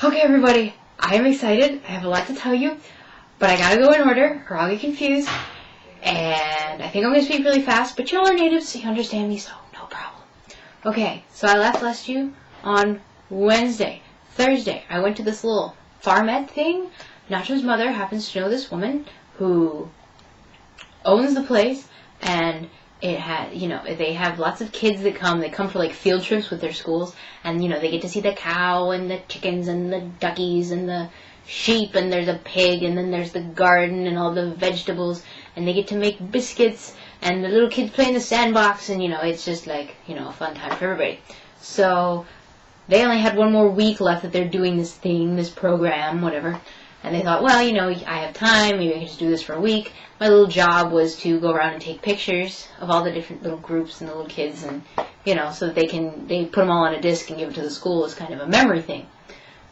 Okay, everybody, I am excited. I have a lot to tell you, but I gotta go in order or I'll get confused. And I think I'm gonna speak really fast, but y'all are natives, so you understand me, so no problem. Okay, so I left you on Wednesday. Thursday, I went to this little farmette thing. Nacho's mother happens to know this woman who owns the place, and it had, they have lots of kids that come. They come for like field trips with their schools, and they get to see the cow and the chickens and the duckies and the sheep, and there's a pig, and then there's the garden and all the vegetables, and they get to make biscuits, and the little kids play in the sandbox, and it's just like a fun time for everybody. So they only had one more week left that they're doing this thing, this program, whatever. And they thought, well, I have time, maybe I can just do this for a week. My little job was to go around and take pictures of all the different little groups and the little kids, and, so that they put them all on a disc and give it to the school as kind of a memory thing.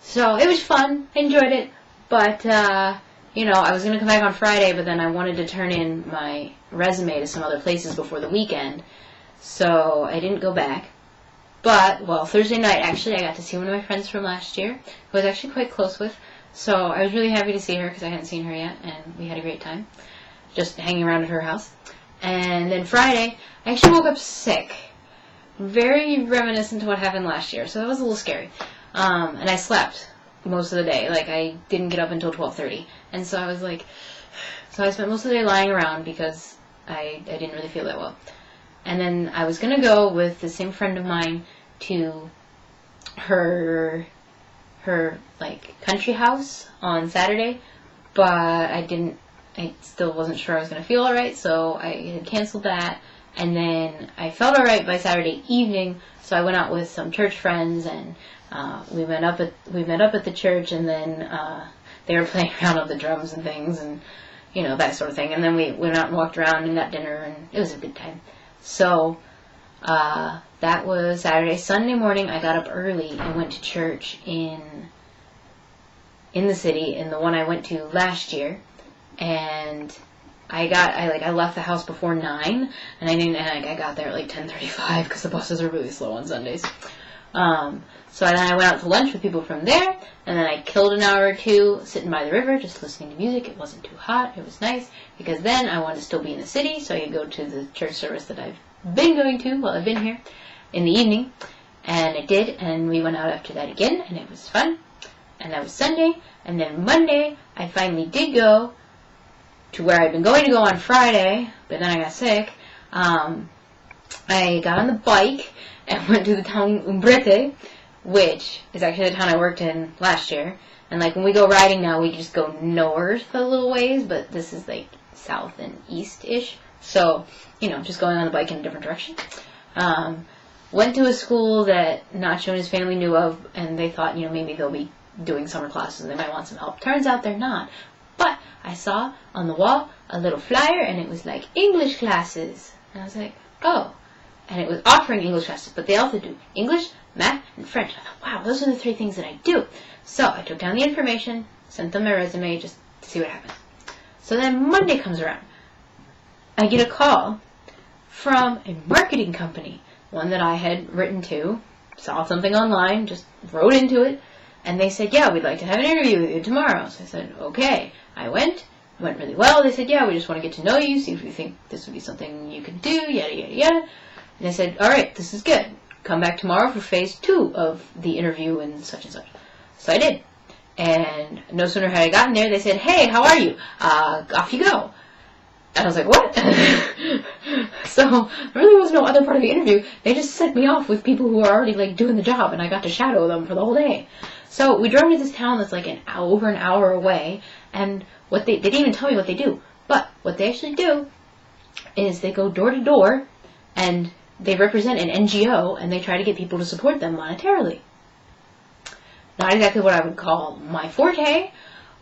So it was fun. I enjoyed it. But, I was going to come back on Friday, but then I wanted to turn in my resume to some other places before the weekend. So I didn't go back. But, Thursday night, actually, I got to see one of my friends from last year, who I was actually quite close with. So I was really happy to see her because I hadn't seen her yet, and we had a great time just hanging around at her house. And then Friday, I actually woke up sick. Very reminiscent to what happened last year, so that was a little scary. And I slept most of the day. Like, I didn't get up until 12:30. And so I was like, I spent most of the day lying around because I didn't really feel that well. And then I was going to go with the same friend of mine to her country house on Saturday, but I still wasn't sure I was going to feel alright, so I had canceled that. And then I felt alright by Saturday evening, so I went out with some church friends, and we met up at the church, and then they were playing around on the drums and things, and that sort of thing. And then we went out and walked around and got dinner, and it was a good time. So that was Saturday. Sunday morning, I got up early and went to church in the city, in the one I went to last year, and I left the house before 9, and I got there at like 10:35 because the buses are really slow on Sundays. So then I went out to lunch with people from there, and then I killed an hour or two sitting by the river just listening to music. It wasn't too hot. It was nice because then I wanted to still be in the city, so I could go to the church service that I've been going to while I've been here in the evening, and I did, and we went out after that again, and it was fun. And that was Sunday, and then Monday I finally did go to where I'd been going to go on Friday, but then I got sick. I got on the bike and went to the town Umbrete, which is actually the town I worked in last year. And like when we go riding now, we just go north a little ways, but this is like south and east-ish. So, just going on the bike in a different direction. Went to a school that Nacho and his family knew of, and they thought, maybe they'll be doing summer classes and they might want some help. Turns out they're not. But I saw on the wall a little flyer, and it was like English classes. And I was like, oh. And it was offering English classes, but they also do English, math, and French. I thought, wow, those are the 3 things that I do. So I took down the information, sent them my resume just to see what happens. So then Monday comes around. I get a call from a marketing company, one that I had written to, saw something online, just wrote into it, and they said, yeah, we'd like to have an interview with you tomorrow. So I said, okay. I went really well. They said, yeah, we just want to get to know you, see if we think this would be something you could do, yada, yada, yada. And they said, all right, this is good. Come back tomorrow for phase 2 of the interview and such. So I did. And no sooner had I gotten there, they said, hey, how are you? Off you go. And I was like, what? So there really was no other part of the interview. They just sent me off with people who are already like doing the job, and I got to shadow them for the whole day. So we drove to this town that's like over an hour away, and they didn't even tell me what they do. But what they actually do is they go door to door, and they represent an NGO, and they try to get people to support them monetarily. Not exactly what I would call my forte,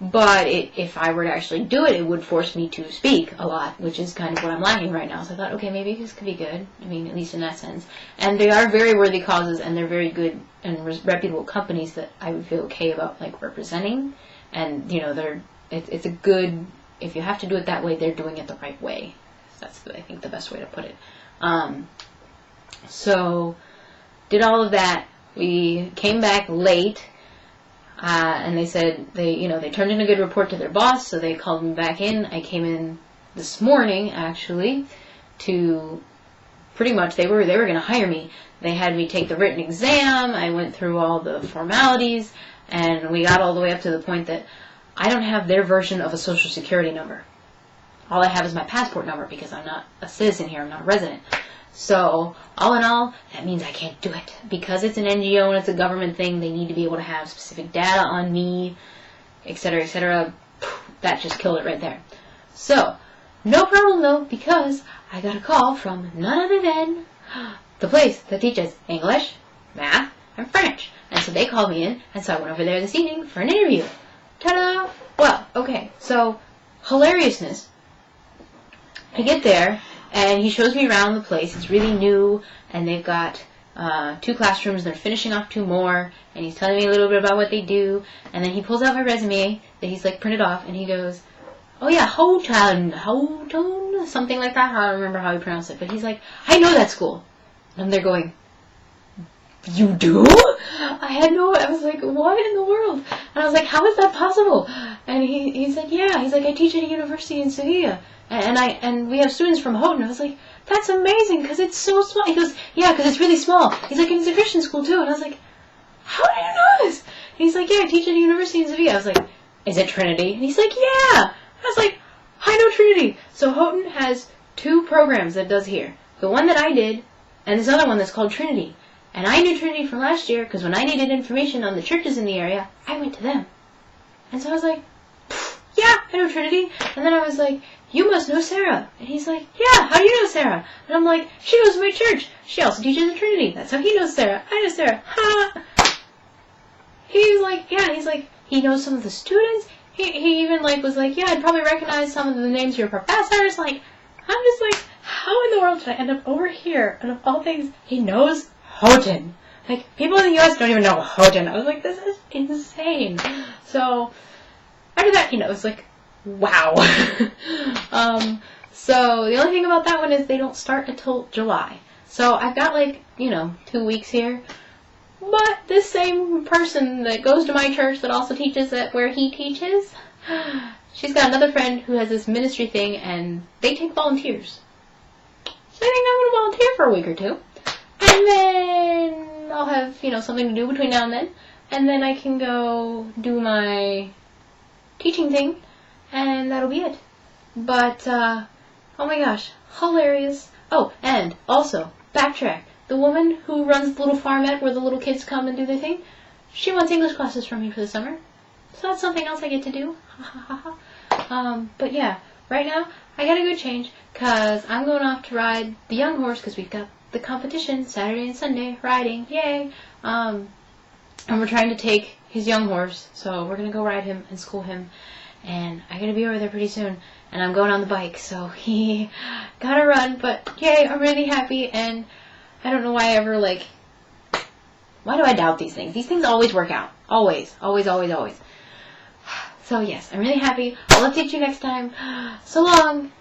but if I were to actually do it, it would force me to speak a lot, which is kind of what I'm lacking right now. So I thought, okay, maybe this could be good. I mean, at least in that sense. And they are very worthy causes, and they're very good and reputable companies that I would feel okay about, like, representing. And, it's a good, if you have to do it that way, they're doing it the right way. That's, I think, the best way to put it. So, did all of that. We came back late. And they said they turned in a good report to their boss, so they called me back in. I came in this morning, actually, to pretty much, they were going to hire me. They had me take the written exam. I went through all the formalities, and we got all the way up to the point that I don't have their version of a social security number. All I have is my passport number because I'm not a citizen here. I'm not a resident. So, all in all, that means I can't do it. Because it's an NGO and it's a government thing, they need to be able to have specific data on me, etc., etc. That just killed it right there. So, no problem though, because I got a call from none other than the place that teaches English, math, and French. And so they called me in, and so I went over there this evening for an interview. Ta-da! Well, okay, so, hilariousness. I get there, and he shows me around the place. It's really new, and they've got 2 classrooms. They're finishing off 2 more, and he's telling me a little bit about what they do. And then he pulls out my resume that he's like printed off, and he goes, "Oh yeah, Houghton, something like that." I don't remember how he pronounced it, but he's like, "I know that school." And I'm there going, "You do?" I was like, "What in the world?" And I was like, "How is that possible?" And he said, "Yeah." He's like, "I teach at a university in Sevilla. And we have students from Houghton." I was like, "That's amazing, because it's so small." He goes, "Yeah, because it's really small." He's like, "And it's a Christian school, too." And I was like, "How do you know this?" And he's like, "Yeah, I teach at a university in Sevilla." I was like, "Is it Trinity?" And he's like, "Yeah." I was like, "I know Trinity." So Houghton has 2 programs that it does here. The one that I did, and this other one that's called Trinity. And I knew Trinity from last year, because when I needed information on the churches in the area, I went to them. And so I was like, "Yeah, I know Trinity." And then I was like, "You must know Sarah." And he's like, "Yeah, how do you know Sarah?" And I'm like, "She goes to my church. She also teaches at Trinity. That's how he knows Sarah. I know Sarah." Ha! He's like, yeah, he's like, he knows some of the students. He even like was like, "Yeah, I'd probably recognize some of the names of your professors." Like, I'm just like, how in the world did I end up over here? And of all things, he knows Houghton. Like, people in the U.S. don't even know Houghton. I was like, this is insane. So, after that, it was like, wow. So the only thing about that one is they don't start until July. So I've got 2 weeks here. But this same person that goes to my church that also teaches at where he teaches, she's got another friend who has this ministry thing, and they take volunteers. So I think I'm going to volunteer for a week or 2. And then I'll have, something to do between now and then. And then I can go do my teaching thing, and that'll be it. But, oh my gosh, hilarious. Oh, and also, backtrack. The woman who runs the little farmette where the little kids come and do their thing, she wants English classes from me for the summer. So that's something else I get to do. But yeah, right now, I gotta go change, because I'm going off to ride the young horse, because we've got the competition Saturday and Sunday, riding, yay. And we're trying to take his young horse, so we're gonna go ride him and school him. And I gotta be over there pretty soon, and I'm going on the bike, so he gotta run, but yay, I'm really happy, and I don't know why I ever, why do I doubt these things? These things always work out. Always. Always, always, always. So yes, I'm really happy. I'll update you next time. So long.